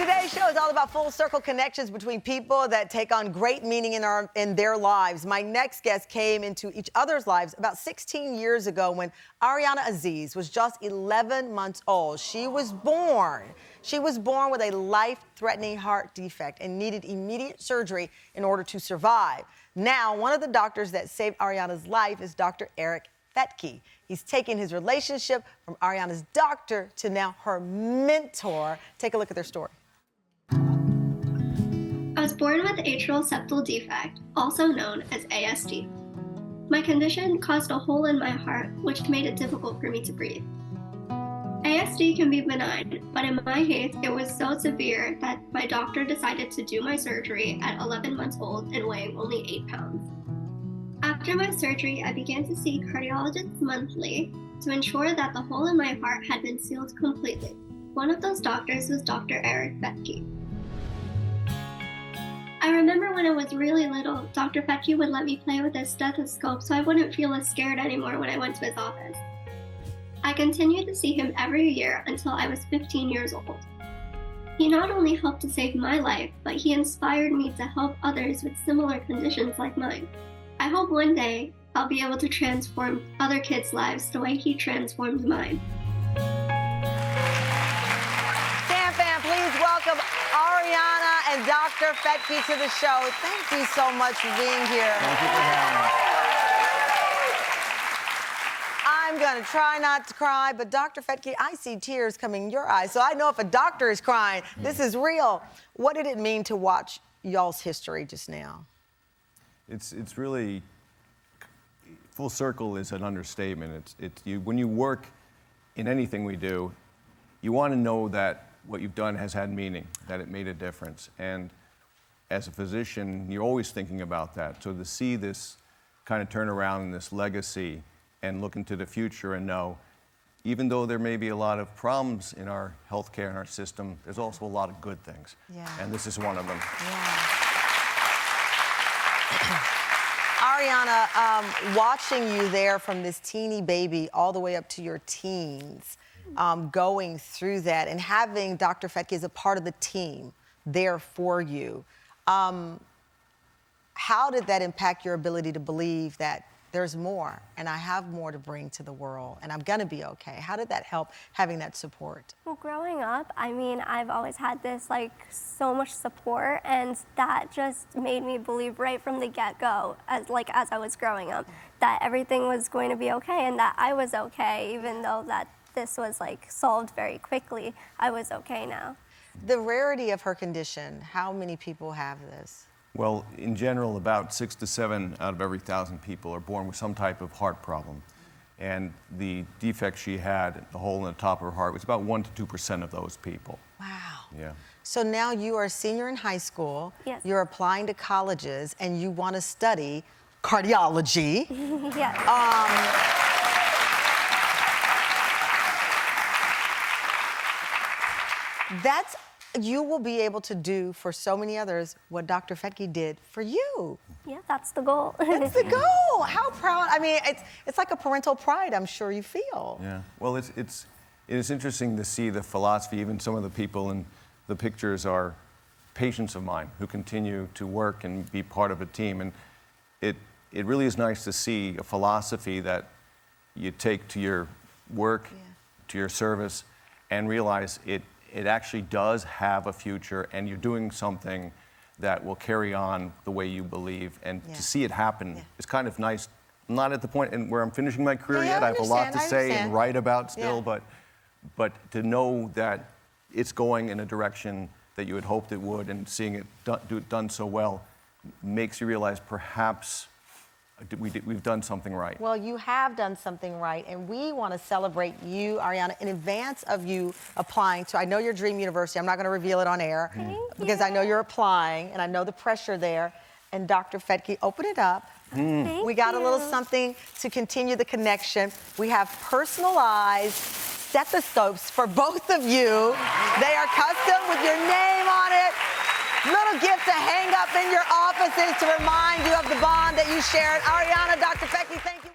Today's show is all about full circle connections between people that take on great meaning in their lives. My next guest came into each other's lives about 16 years ago when Ariana Azeez was just 11 months old. She was born with a life-threatening heart defect and needed immediate surgery in order to survive. Now, one of the doctors that saved Ariana's life is Dr. Fethke. He's taken his relationship from Ariana's doctor to now her mentor. Take a look at their story. I was born with atrial septal defect, also known as ASD. My condition caused a hole in my heart, which made it difficult for me to breathe. ASD can be benign, but in my case, it was so severe that my doctor decided to do my surgery at 11 months old and weighing only 8 pounds. After my surgery, I began to see cardiologists monthly to ensure that the hole in my heart had been sealed completely. One of those doctors was Dr. Fethke. I remember when I was really little, Dr. Fethke would let me play with his stethoscope so I wouldn't feel as scared anymore when I went to his office. I continued to see him every year until I was 15 years old. He not only helped to save my life, but he inspired me to help others with similar conditions like mine. I hope one day I'll be able to transform other kids' lives the way he transformed mine. Fam, please welcome Ariana and Dr. Fethke to the show. Thank you so much for being here. Thank you for having me. I'm going to try not to cry, but Dr. Fethke, I see tears coming in your eyes, so I know if a doctor is crying, this is real. What did it mean to watch y'all's history just now? It's really, full circle is an understatement. When you work in anything we do, you want to know that what you've done has had meaning, that it made a difference. And as a physician, you're always thinking about that. So to see this kind of turnaround and this legacy and look into the future and know, even though there may be a lot of problems in our healthcare and our system, there's also a lot of good things. Yeah. And this is one of them. Yeah. Ariana, watching you there from this teeny baby all the way up to your teens, going through that and having Dr. Fethke as a part of the team there for you, how did that impact your ability to believe that there's more and I have more to bring to the world and I'm gonna be okay? How did that help, having that support? Well, growing up, I mean, I've always had this, so much support, and that just made me believe right from the get-go, as I was growing up, that everything was going to be okay and that I was okay, even though that this was, solved very quickly. I was okay now. The rarity of her condition, how many people have this? Well, in general, about 6 to 7 out of every 1,000 people are born with some type of heart problem. And the defect she had, the hole in the top of her heart, was about 1 to 2% of those people. Wow. Yeah. So now you are a senior in high school. Yes. You're applying to colleges, and you want to study cardiology. Yes. You will be able to do for so many others what Dr. Fethke did for you. Yeah, that's the goal. That's the goal. How proud. I mean, it's like a parental pride, I'm sure you feel. Yeah. Well, it is interesting to see the philosophy. Even some of the people in the pictures are patients of mine who continue to work and be part of a team. And it really is nice to see a philosophy that you take to your work, to your service, and realize it actually does have a future, and you're doing something that will carry on the way you believe. And to see it happen is kind of nice. I'm not at the point where I'm finishing my career yet. I have a lot to say and write about still, but to know that it's going in a direction that you had hoped it would, and seeing it done so well makes you realize perhaps we've done something right. Well, you have done something right, and we want to celebrate you, Ariana, in advance of you applying to, I know your dream university. I'm not going to reveal it on air because I know you're applying, and I know the pressure there. And Dr. Fethke, open it up. We got a little something to continue the connection. We have personalized stethoscopes for both of you. They are custom with your name on it. Little gift to hang up in your offices to remind you of the bond that you shared. Ariana, Dr. Fethke, thank you.